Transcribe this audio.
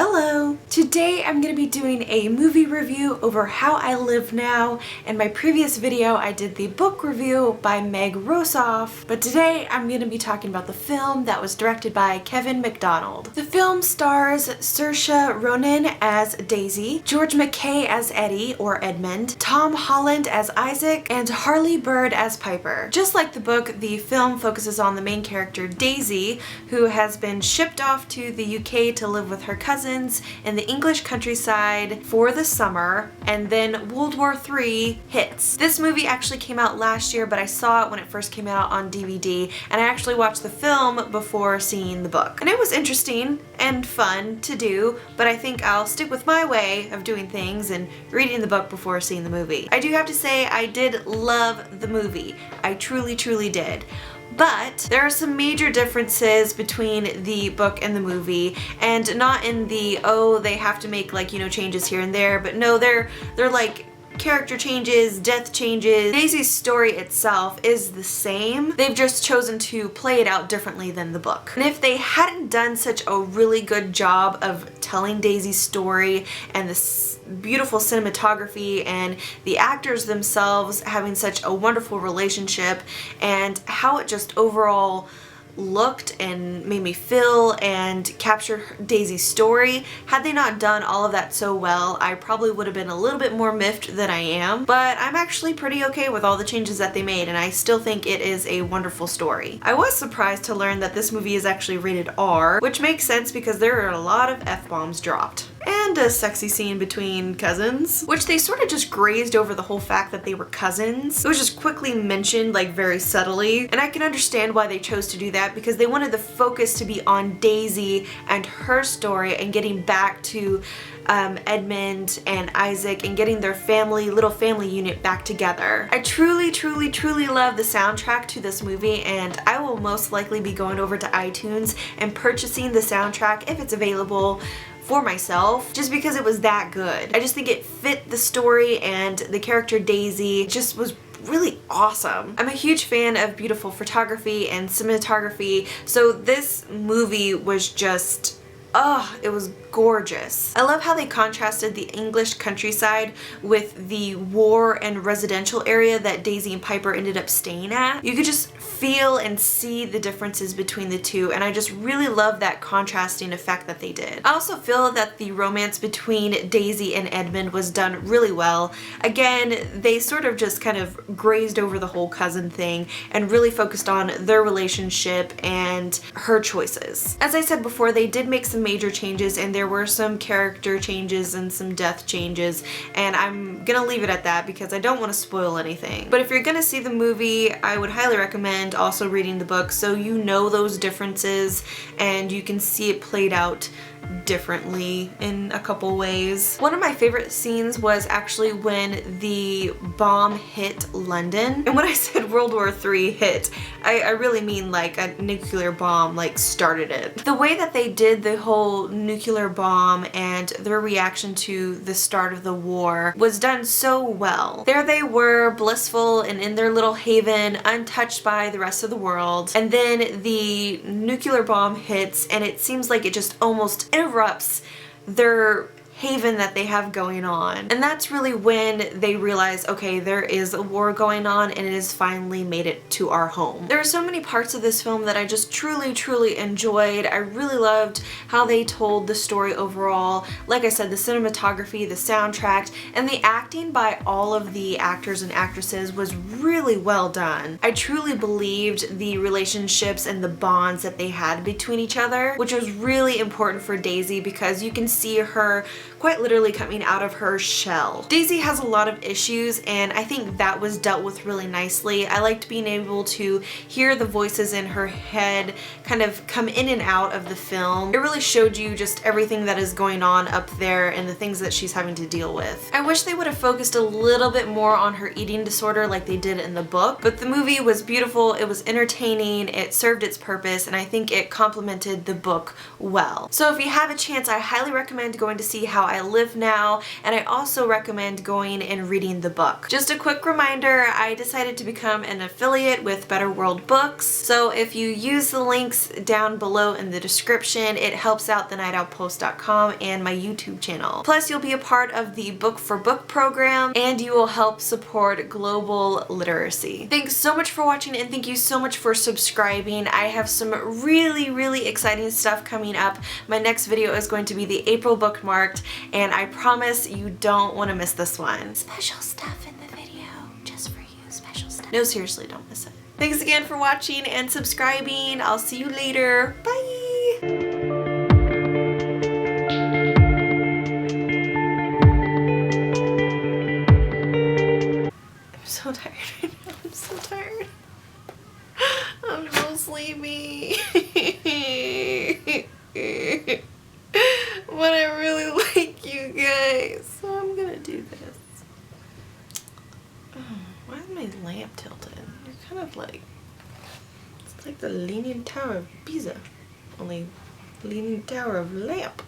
Hello! Today I'm going to be doing a movie review over How I Live Now. In my previous video I did the book review by Meg Rosoff, but today I'm going to be talking about the film that was directed by Kevin MacDonald. The film stars Saoirse Ronan as Daisy, George McKay as Eddie or Edmund, Tom Holland as Isaac, and Harley Bird as Piper. Just like the book, the film focuses on the main character Daisy, who has been shipped off to the UK to live with her cousins in the English countryside for the summer, and then World War III hits. This movie actually came out last year, but I saw it when it first came out on DVD, and I actually watched the film before seeing the book. And it was interesting and fun to do, but I think I'll stick with my way of doing things and reading the book before seeing the movie. I do have to say I did love the movie. I truly did. But there are some major differences between the book and the movie, and not in the, oh, they have to make like, you know, changes here and there, but no, they're like character changes, death changes. Daisy's story itself is the same. They've just chosen to play it out differently than the book. And if they hadn't done such a really good job of telling Daisy's story and this beautiful cinematography and the actors themselves having such a wonderful relationship and how it just overall looked and made me feel and captured Daisy's story. Had they not done all of that so well, I probably would have been a little bit more miffed than I am, but I'm actually pretty okay with all the changes that they made, and I still think it is a wonderful story. I was surprised to learn that this movie is actually rated R, which makes sense because there are a lot of F-bombs dropped. And a sexy scene between cousins, which they sort of just grazed over the whole fact that they were cousins. It was just quickly mentioned, like, very subtly, and I can understand why they chose to do that, because they wanted the focus to be on Daisy and her story and getting back to Edmund and Isaac and getting their little family unit back together. I truly love the soundtrack to this movie, and I will most likely be going over to iTunes and purchasing the soundtrack if it's available for myself, just because it was that good. I just think it fit the story, and the character Daisy just was really awesome. I'm a huge fan of beautiful photography and cinematography, so this movie was just, it was gorgeous. I love how they contrasted the English countryside with the war and residential area that Daisy and Piper ended up staying at. You could just feel and see the differences between the two, and I just really love that contrasting effect that they did. I also feel that the romance between Daisy and Edmund was done really well. Again, they sort of just kind of grazed over the whole cousin thing and really focused on their relationship and her choices. As I said before, they did make some major changes, and there were some character changes and some death changes, and I'm gonna leave it at that because I don't want to spoil anything. But if you're gonna see the movie, I would highly recommend also reading the book so you know those differences and you can see it played out differently in a couple ways. One of my favorite scenes was actually when the bomb hit London. And when I said World War III hit, I really mean like a nuclear bomb like started it. The way that they did the whole nuclear bomb and their reaction to the start of the war was done so well. There they were, blissful and in their little haven, untouched by the rest of the world. And then the nuclear bomb hits, and it seems like it just almost interrupts their haven that they have going on. And that's really when they realize, okay, there is a war going on and it has finally made it to our home. There are so many parts of this film that I just truly enjoyed. I really loved how they told the story overall. Like I said, the cinematography, the soundtrack, and the acting by all of the actors and actresses was really well done. I truly believed the relationships and the bonds that they had between each other, which was really important for Daisy because you can see her quite literally coming out of her shell. Daisy has a lot of issues, and I think that was dealt with really nicely. I liked being able to hear the voices in her head kind of come in and out of the film. It really showed you just everything that is going on up there and the things that she's having to deal with. I wish they would have focused a little bit more on her eating disorder like they did in the book, but the movie was beautiful, it was entertaining, it served its purpose, and I think it complemented the book well. So if you have a chance, I highly recommend going to see How I live now, and I also recommend going and reading the book. Just a quick reminder, I decided to become an affiliate with Better World Books, so if you use the links down below in the description, it helps out thenightowlpost.com and my YouTube channel. Plus, you'll be a part of the Book for Book program, and you will help support global literacy. Thanks so much for watching, and thank you so much for subscribing. I have some really exciting stuff coming up. My next video is going to be the April bookmarked, and I promise you don't want to miss this one. Special stuff in the video, just for you, special stuff. No, seriously, don't miss it. Thanks again for watching and subscribing. I'll see you later. Bye! I'm so tired right now. I'm so tired. I'm so sleepy. But I really like you guys, so I'm gonna do this. Oh, why is my lamp tilted? You're kind of like, it's like the Leaning Tower of Pisa, only Leaning Tower of lamp.